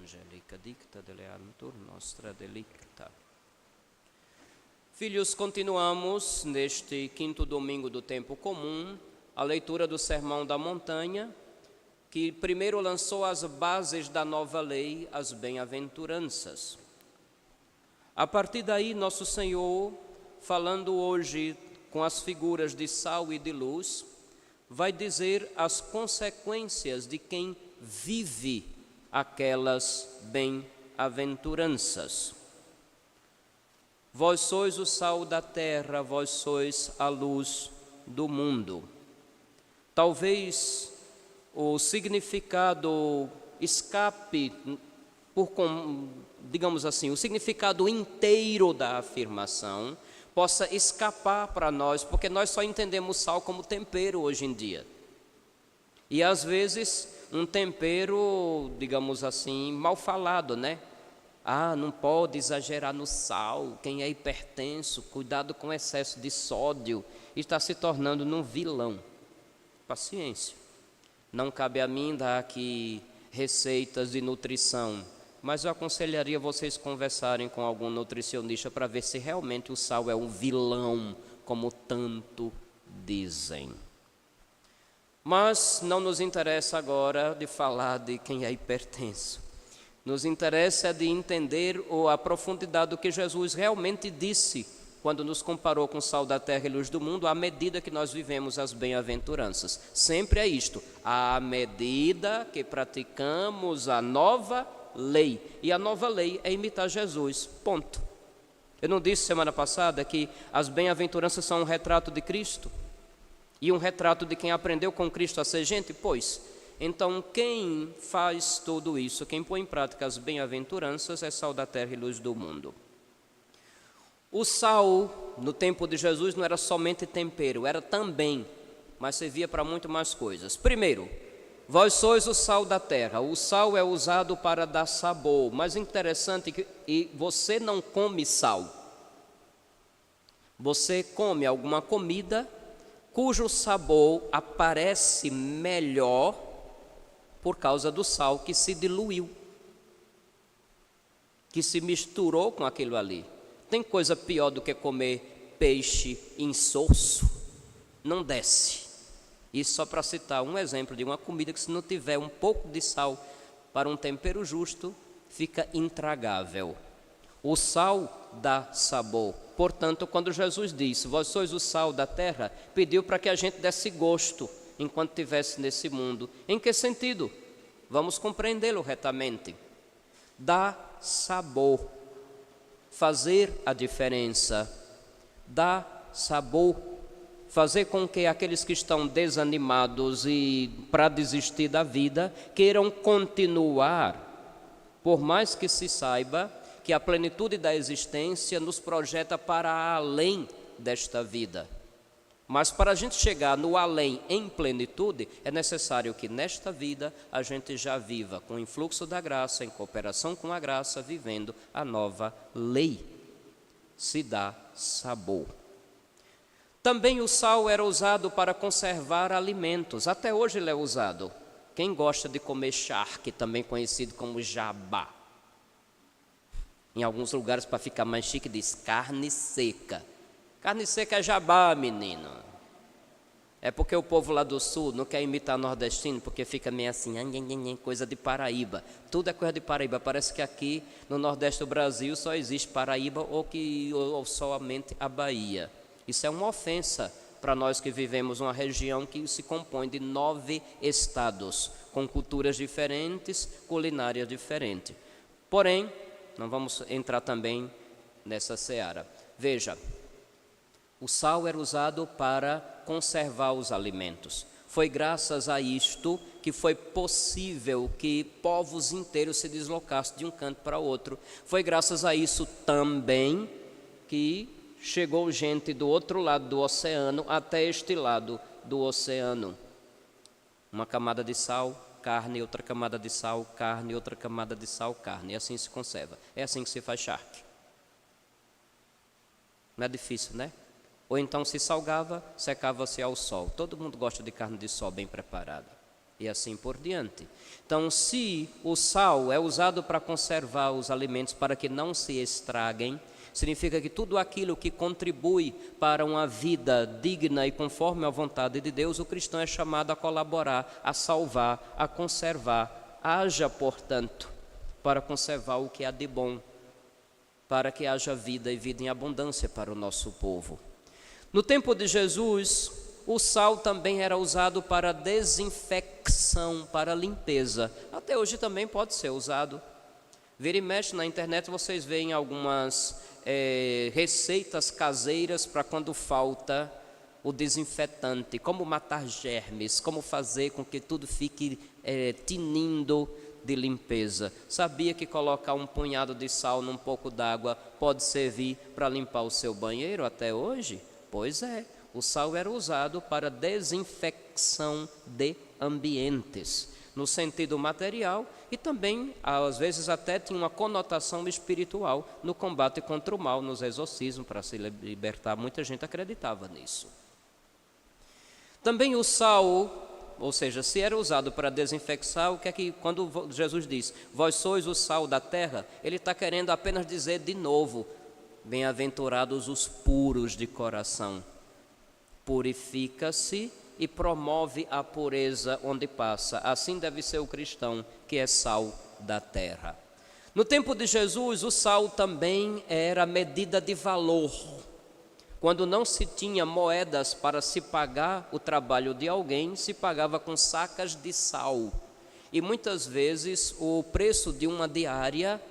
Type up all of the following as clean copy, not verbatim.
angelica dicta deleantur nostra delicta. Filhos, continuamos neste quinto domingo do tempo comum a leitura do Sermão da Montanha, que primeiro lançou as bases da nova lei, as bem-aventuranças. A partir daí, nosso Senhor, falando hoje com as figuras de sal e de luz, vai dizer as consequências de quem vive aquelas bem-aventuranças. Vós sois o sal da terra, vós sois a luz do mundo. Talvez o significado escape, digamos assim, o significado inteiro da afirmação possa escapar para nós, porque nós só entendemos sal como tempero hoje em dia. E às vezes um tempero, digamos assim, mal falado, né? Não pode exagerar no sal, quem é hipertenso, cuidado com o excesso de sódio, está se tornando um vilão. Paciência. Não cabe a mim dar aqui receitas de nutrição, mas eu aconselharia vocês conversarem com algum nutricionista para ver se realmente o sal é um vilão, como tanto dizem. Mas não nos interessa agora de falar de quem é hipertenso. Nos interessa de entender a profundidade do que Jesus realmente disse quando nos comparou com o sal da terra e luz do mundo, à medida que nós vivemos as bem-aventuranças. Sempre é isto, à medida que praticamos a nova lei. E a nova lei é imitar Jesus, ponto. Eu não disse semana passada que as bem-aventuranças são um retrato de Cristo? E um retrato de quem aprendeu com Cristo a ser gente? Pois, então quem faz tudo isso, quem põe em prática as bem-aventuranças é sal da terra e luz do mundo. O sal, no tempo de Jesus, não era somente tempero, era também, mas servia para muito mais coisas. Primeiro, vós sois o sal da terra. O sal é usado para dar sabor, mas interessante que você não come sal. Você come alguma comida cujo sabor aparece melhor por causa do sal que se diluiu, que se misturou com aquilo ali. Tem coisa pior do que comer peixe insosso? Não desce. Isso só para citar um exemplo de uma comida que, se não tiver um pouco de sal para um tempero justo, fica intragável. O sal dá sabor. Portanto, quando Jesus disse, vós sois o sal da terra, pediu para que a gente desse gosto enquanto estivesse nesse mundo. Em que sentido? Vamos compreendê-lo retamente. Dá sabor. Fazer a diferença, dar sabor, fazer com que aqueles que estão desanimados e para desistir da vida, queiram continuar, por mais que se saiba que a plenitude da existência nos projeta para além desta vida. Mas para a gente chegar no além em plenitude, é necessário que nesta vida a gente já viva com o influxo da graça, em cooperação com a graça, vivendo a nova lei. Se dá sabor. Também o sal era usado para conservar alimentos. Até hoje ele é usado. Quem gosta de comer charque, também conhecido como jabá? Em alguns lugares, para ficar mais chique, diz carne seca. Carne seca é jabá, menino. É porque o povo lá do sul não quer imitar nordestino, porque fica meio assim, coisa de Paraíba. Tudo é coisa de Paraíba. Parece que aqui no Nordeste do Brasil só existe Paraíba ou somente a Bahia. Isso é uma ofensa para nós que vivemos uma região que se compõe de 9 estados, com culturas diferentes, culinárias diferentes. Porém, não vamos entrar também nessa seara. Veja, o sal era usado para conservar os alimentos. Foi graças a isto que foi possível que povos inteiros se deslocassem de um canto para outro. Foi graças a isso também que chegou gente do outro lado do oceano até este lado do oceano. Uma camada de sal, carne, outra camada de sal, carne, outra camada de sal, carne. E assim se conserva. É assim que se faz charque. Não é difícil, né? Ou então se salgava, secava-se ao sol. Todo mundo gosta de carne de sol bem preparada. e assim por diante. Então, se o sal é usado para conservar os alimentos para que não se estraguem, significa que tudo aquilo que contribui para uma vida digna e conforme a vontade de Deus, o cristão é chamado a colaborar, a salvar, a conservar. Haja, portanto, para conservar o que há de bom, para que haja vida e vida em abundância para o nosso povo. No tempo de Jesus, o sal também era usado para desinfecção, para limpeza. Até hoje também pode ser usado. Vira e mexe na internet, vocês veem algumas receitas caseiras para quando falta o desinfetante, como matar germes, como fazer com que tudo fique tinindo de limpeza. Sabia que colocar um punhado de sal num pouco d'água pode servir para limpar o seu banheiro até hoje? Pois é, o sal era usado para desinfecção de ambientes, no sentido material e também, às vezes, até tinha uma conotação espiritual no combate contra o mal, nos exorcismos, para se libertar. Muita gente acreditava nisso. Também o sal, ou seja, se era usado para desinfectar, o que é que, quando Jesus diz, vós sois o sal da terra, ele está querendo apenas dizer de novo, bem-aventurados os puros de coração. Purifica-se e promove a pureza onde passa. Assim deve ser o cristão, que é sal da terra. No tempo de Jesus, o sal também era medida de valor. Quando não se tinha moedas para se pagar o trabalho de alguém, se pagava com sacas de sal. E muitas vezes o preço de uma diária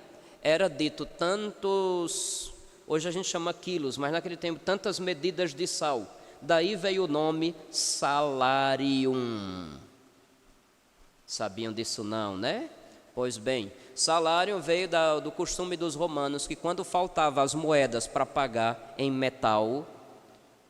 era dito tantos, hoje a gente chama quilos, mas naquele tempo tantas medidas de sal. Daí veio o nome salarium. Sabiam disso não, né? Pois bem, salário veio do costume dos romanos, que quando faltavam as moedas para pagar em metal,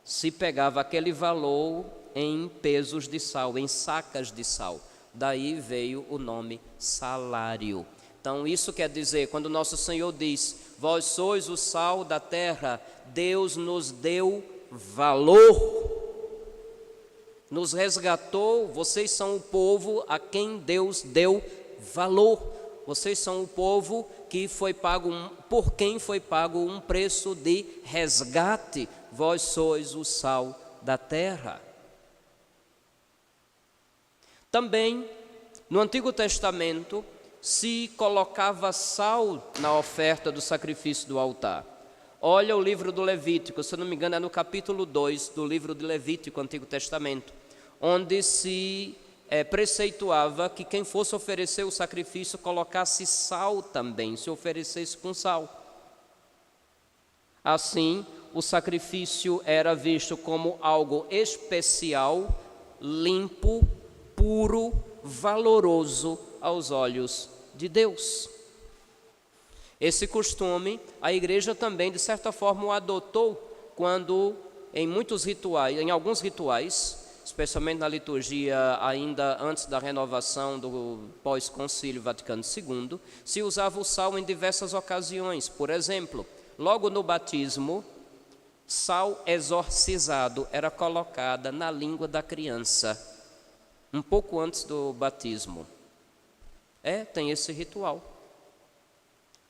se pegava aquele valor em pesos de sal, em sacas de sal. Daí veio o nome salário. Então isso quer dizer, quando nosso Senhor diz, vós sois o sal da terra, Deus nos deu valor, nos resgatou. Vocês são o povo a quem Deus deu valor. Vocês são o povo que foi pago, por quem foi pago um preço de resgate. Vós sois o sal da terra. Também no Antigo Testamento se colocava sal na oferta do sacrifício do altar. Olha o livro do Levítico, se não me engano é no capítulo 2 do livro de Levítico, Antigo Testamento, onde se preceituava que quem fosse oferecer o sacrifício colocasse sal também, se oferecesse com sal. Assim, o sacrifício era visto como algo especial, limpo, puro, valoroso aos olhos de Deus. Esse costume, a igreja também, de certa forma, o adotou quando, em muitos rituais, em alguns rituais, especialmente na liturgia ainda antes da renovação do pós-concílio Vaticano II, se usava o sal em diversas ocasiões. Por exemplo, logo no batismo, sal exorcizado era colocada na língua da criança, um pouco antes do batismo. Tem esse ritual.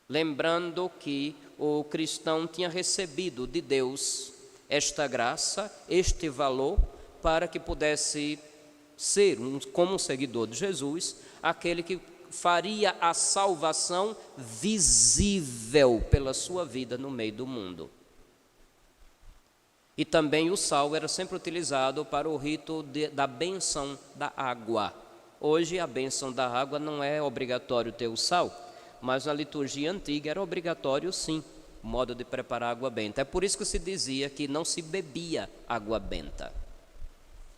Lembrando que o cristão tinha recebido de Deus esta graça, este valor, para que pudesse ser, como um seguidor de Jesus, aquele que faria a salvação visível pela sua vida no meio do mundo. E também o sal era sempre utilizado para o rito da bênção da água. Hoje a bênção da água não é obrigatório ter o sal, mas na liturgia antiga era obrigatório sim, o modo de preparar água benta. É por isso que se dizia que não se bebia água benta,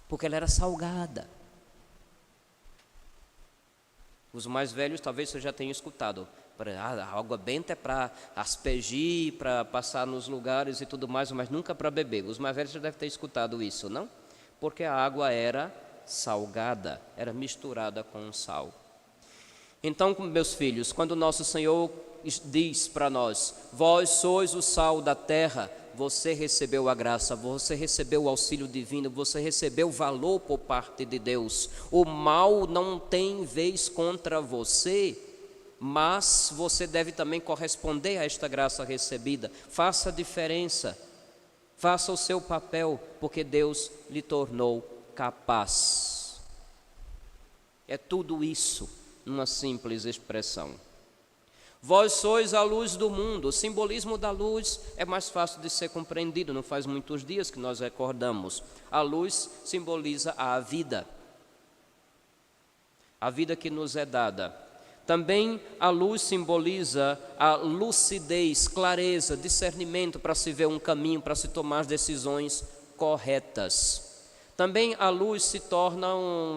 porque ela era salgada. Os mais velhos talvez você já tenha escutado, a água benta é para aspergir, para passar nos lugares e tudo mais, mas nunca para beber. Os mais velhos já devem ter escutado isso, não? Porque a água era salgada, era misturada com sal. Então, meus filhos, quando nosso Senhor diz para nós, vós sois o sal da terra, você recebeu a graça, você recebeu o auxílio divino, você recebeu valor por parte de Deus. O mal não tem vez contra você, mas você deve também corresponder a esta graça recebida. Faça a diferença, faça o seu papel, porque Deus lhe tornou capaz. É tudo isso numa simples expressão. Vós sois a luz do mundo. O simbolismo da luz é mais fácil de ser compreendido, não faz muitos dias que nós recordamos. A luz simboliza a vida que nos é dada. Também a luz simboliza a lucidez, clareza, discernimento para se ver um caminho, para se tomar as decisões corretas. Também a luz se torna,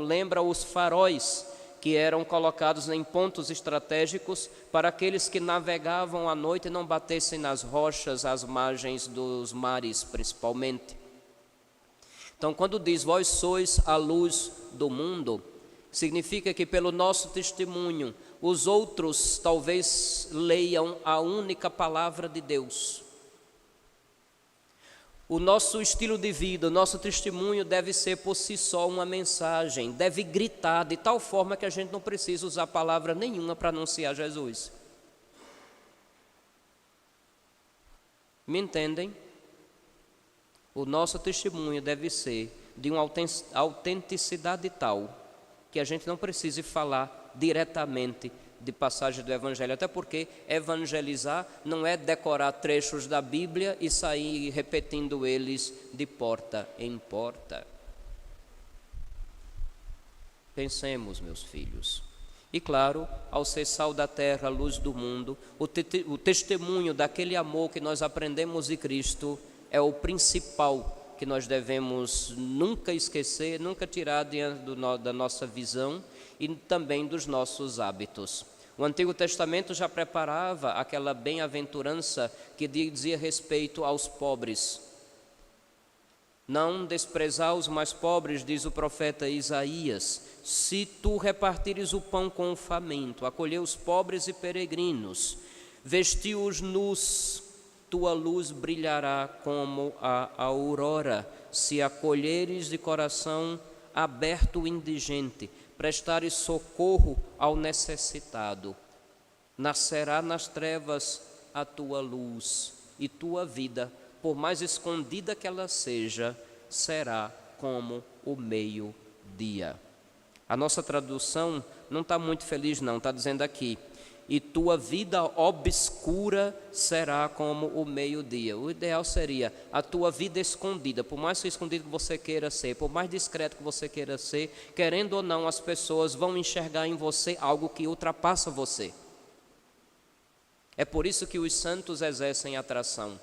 lembra os faróis, que eram colocados em pontos estratégicos para aqueles que navegavam à noite e não batessem nas rochas, às margens dos mares principalmente. Então, quando diz, vós sois a luz do mundo, significa que pelo nosso testemunho, os outros talvez leiam a única palavra de Deus. O nosso estilo de vida, o nosso testemunho deve ser por si só uma mensagem, deve gritar de tal forma que a gente não precisa usar palavra nenhuma para anunciar Jesus. Me entendem? O nosso testemunho deve ser de uma autenticidade tal que a gente não precise falar diretamente de passagem do Evangelho, até porque evangelizar não é decorar trechos da Bíblia e sair repetindo eles de porta em porta. Pensemos, meus filhos. E claro, ao ser sal da terra, luz do mundo, o testemunho daquele amor que nós aprendemos de Cristo é o principal que nós devemos nunca esquecer, nunca tirar da nossa visão e também dos nossos hábitos. O Antigo Testamento já preparava aquela bem-aventurança que dizia respeito aos pobres. Não desprezar os mais pobres, diz o profeta Isaías, se tu repartires o pão com o faminto, acolher os pobres e peregrinos, vestir-os nus, tua luz brilhará como a aurora, se acolheres de coração aberto o indigente, prestares socorro ao necessitado. Nascerá nas trevas a tua luz, e tua vida, por mais escondida que ela seja, será como o meio-dia. A nossa tradução não está muito feliz não, está dizendo aqui, e tua vida obscura será como o meio-dia. O ideal seria a tua vida escondida, por mais escondido que você queira ser, por mais discreto que você queira ser, querendo ou não, as pessoas vão enxergar em você algo que ultrapassa você. É por isso que os santos exercem atração,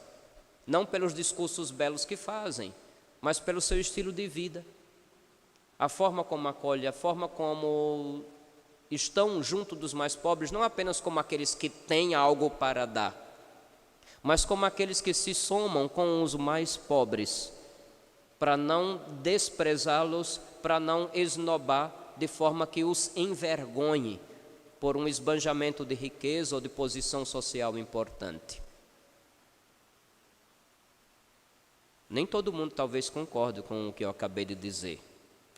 não pelos discursos belos que fazem, mas pelo seu estilo de vida, a forma como acolhe, a forma como estão junto dos mais pobres, não apenas como aqueles que têm algo para dar, mas como aqueles que se somam com os mais pobres, para não desprezá-los, para não esnobar, de forma que os envergonhe por um esbanjamento de riqueza ou de posição social importante. Nem todo mundo talvez concorde com o que eu acabei de dizer,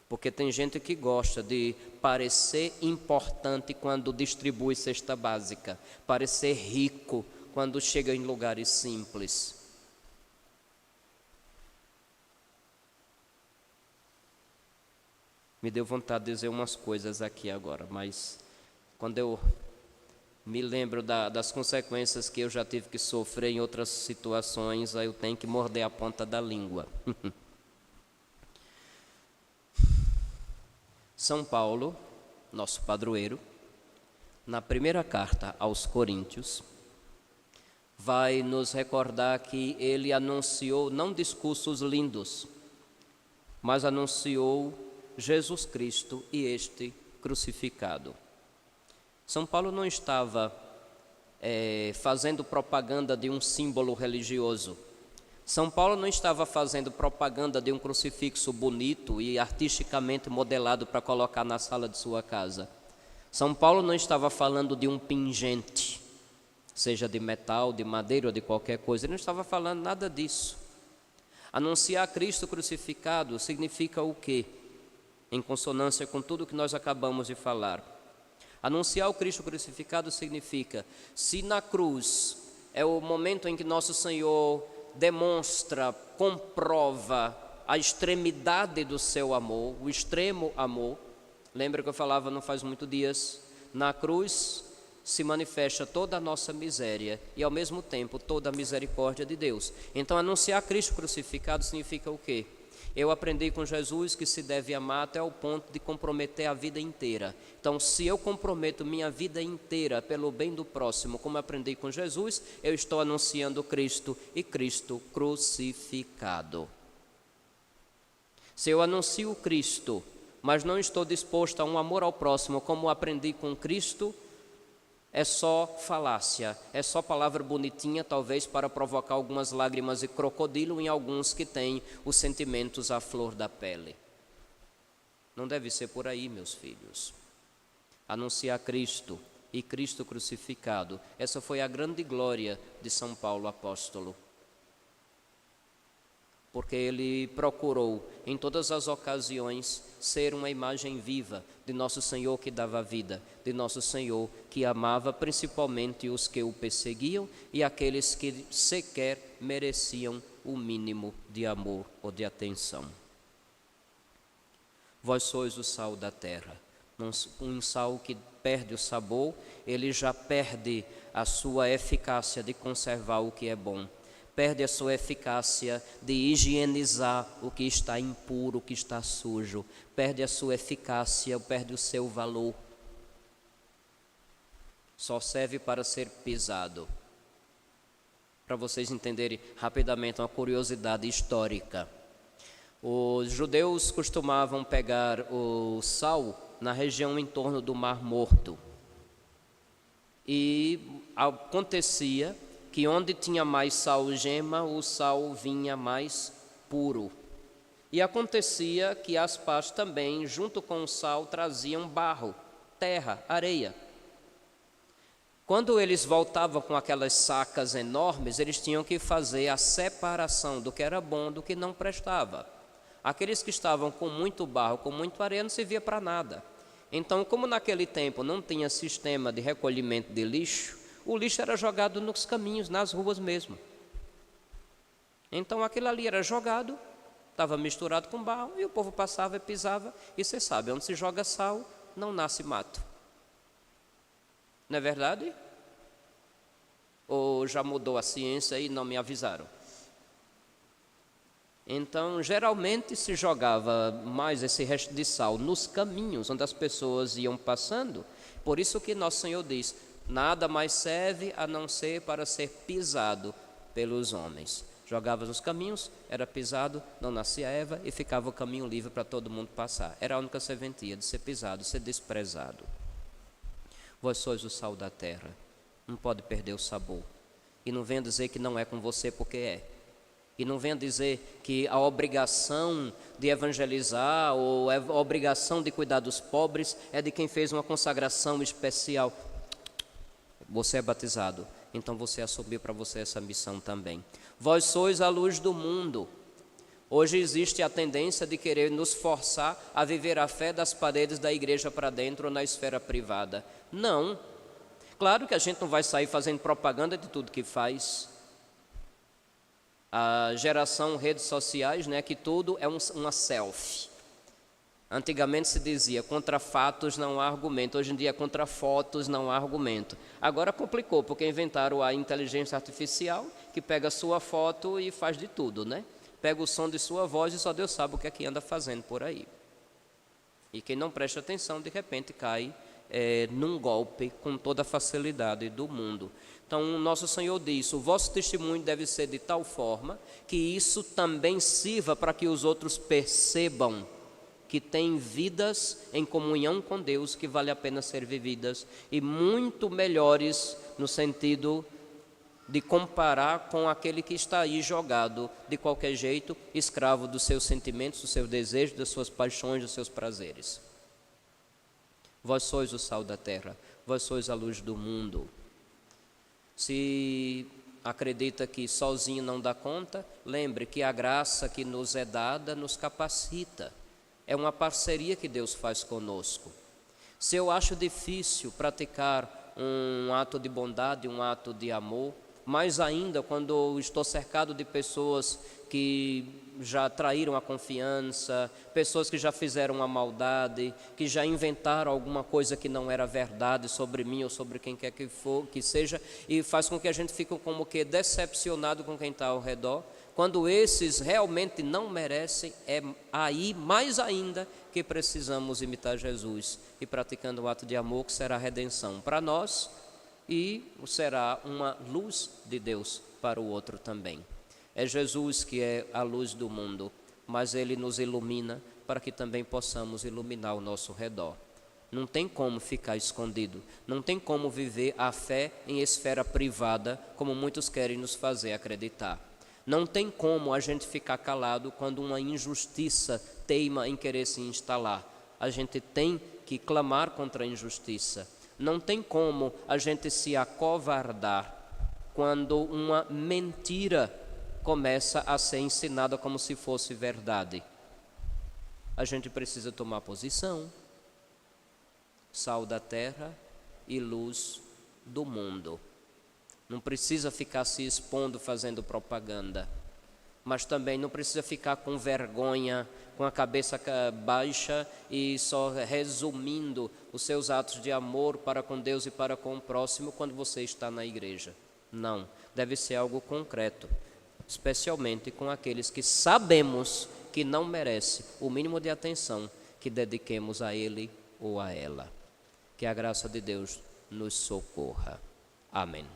porque tem gente que gosta de parecer importante quando distribui cesta básica, parecer rico quando chega em lugares simples. Me deu vontade de dizer umas coisas aqui agora, mas quando eu me lembro das consequências que eu já tive que sofrer em outras situações, aí eu tenho que morder a ponta da língua. São Paulo, nosso padroeiro, na primeira carta aos Coríntios, vai nos recordar que ele anunciou não discursos lindos, mas anunciou Jesus Cristo e este crucificado. São Paulo não estava fazendo propaganda de um símbolo religioso. São Paulo não estava fazendo propaganda de um crucifixo bonito e artisticamente modelado para colocar na sala de sua casa. São Paulo não estava falando de um pingente. seja de metal, de madeira ou de qualquer coisa. Ele não estava falando nada disso. Anunciar Cristo crucificado significa o quê? Em consonância com tudo que nós acabamos de falar. Anunciar o Cristo crucificado significa, se na cruz é o momento em que nosso Senhor demonstra, comprova a extremidade do seu amor, o extremo amor. Lembra que eu falava não faz muitos dias? Na cruz se manifesta toda a nossa miséria e ao mesmo tempo toda a misericórdia de Deus. Então anunciar Cristo crucificado significa o quê? Eu aprendi com Jesus que se deve amar até o ponto de comprometer a vida inteira. Então, se eu comprometo minha vida inteira pelo bem do próximo, como aprendi com Jesus, eu estou anunciando Cristo e Cristo crucificado. Se eu anuncio Cristo, mas não estou disposto a um amor ao próximo, como aprendi com Cristo, é só falácia, é só palavra bonitinha, talvez para provocar algumas lágrimas de crocodilo em alguns que têm os sentimentos à flor da pele. Não deve ser por aí, meus filhos. Anunciar Cristo e Cristo crucificado, essa foi a grande glória de São Paulo apóstolo. Porque ele procurou, em todas as ocasiões, ser uma imagem viva de nosso Senhor que dava vida, de nosso Senhor que amava principalmente os que o perseguiam e aqueles que sequer mereciam o mínimo de amor ou de atenção. Vós sois o sal da terra. Um sal que perde o sabor, ele já perde a sua eficácia de conservar o que é bom. Perde a sua eficácia de higienizar o que está impuro, o que está sujo. Perde a sua eficácia, perde o seu valor. Só serve para ser pisado. Para vocês entenderem rapidamente uma curiosidade histórica. Os judeus costumavam pegar o sal na região em torno do Mar Morto. E acontecia que onde tinha mais sal-gema, o sal vinha mais puro. E acontecia que as pás também, junto com o sal, traziam barro, terra, areia. Quando eles voltavam com aquelas sacas enormes, eles tinham que fazer a separação do que era bom do que não prestava. Aqueles que estavam com muito barro, com muito areia, não servia para nada. Então, como naquele tempo não tinha sistema de recolhimento de lixo, o lixo era jogado nos caminhos, nas ruas mesmo. Então aquilo ali era jogado, estava misturado com barro, e o povo passava e pisava. E você sabe, onde se joga sal, não nasce mato. Não é verdade? Ou já mudou a ciência e não me avisaram? Então, geralmente se jogava mais esse resto de sal nos caminhos onde as pessoas iam passando. Por isso que Nosso Senhor diz: nada mais serve a não ser para ser pisado pelos homens. Jogava nos caminhos, era pisado, não nascia erva e ficava o caminho livre para todo mundo passar. Era a única serventia de ser pisado, ser desprezado. Vós sois o sal da terra, não pode perder o sabor. E não venha dizer que não é com você, porque é. E não venha dizer que a obrigação de evangelizar ou a obrigação de cuidar dos pobres é de quem fez uma consagração especial. Você é batizado, então você assumiu para você essa missão também. Vós sois a luz do mundo. Hoje existe a tendência de querer nos forçar a viver a fé das paredes da igreja para dentro ou na esfera privada. Não. Claro que a gente não vai sair fazendo propaganda de tudo que faz. A geração redes sociais, né, que tudo é uma selfie. Antigamente se dizia, contra fatos não há argumento. Hoje em dia, contra fotos não há argumento. Agora complicou, porque inventaram a inteligência artificial, que pega a sua foto e faz de tudo, né? Pega o som de sua voz e só Deus sabe o que é que anda fazendo por aí. E quem não presta atenção, de repente cai num golpe com toda a facilidade do mundo. Então, nosso Senhor diz, o vosso testemunho deve ser de tal forma que isso também sirva para que os outros percebam que têm vidas em comunhão com Deus que vale a pena ser vividas e muito melhores no sentido de comparar com aquele que está aí jogado de qualquer jeito, escravo dos seus sentimentos, dos seus desejos, das suas paixões, dos seus prazeres. Vós sois o sal da terra, vós sois a luz do mundo. Se acredita que sozinho não dá conta, lembre que a graça que nos é dada nos capacita. É uma parceria que Deus faz conosco. Se eu acho difícil praticar um ato de bondade, um ato de amor, mais ainda quando eu estou cercado de pessoas que já traíram a confiança, pessoas que já fizeram uma maldade, que já inventaram alguma coisa que não era verdade sobre mim ou sobre quem quer que for, que seja, e faz com que a gente fique como que decepcionado com quem está ao redor. Quando esses realmente não merecem, é aí mais ainda que precisamos imitar Jesus e praticando o ato de amor que será a redenção para nós e será uma luz de Deus para o outro também. É Jesus que é a luz do mundo, mas Ele nos ilumina para que também possamos iluminar o nosso redor. Não tem como ficar escondido, não tem como viver a fé em esfera privada, como muitos querem nos fazer acreditar. Não tem como a gente ficar calado quando uma injustiça teima em querer se instalar. A gente tem que clamar contra a injustiça. Não tem como a gente se acovardar quando uma mentira começa a ser ensinada como se fosse verdade. A gente precisa tomar posição. Sal da terra e luz do mundo. Não precisa ficar se expondo, fazendo propaganda. Mas também não precisa ficar com vergonha, com a cabeça baixa e só resumindo os seus atos de amor para com Deus e para com o próximo quando você está na igreja. Não, deve ser algo concreto, especialmente com aqueles que sabemos que não merece o mínimo de atenção que dediquemos a ele ou a ela. Que a graça de Deus nos socorra. Amém.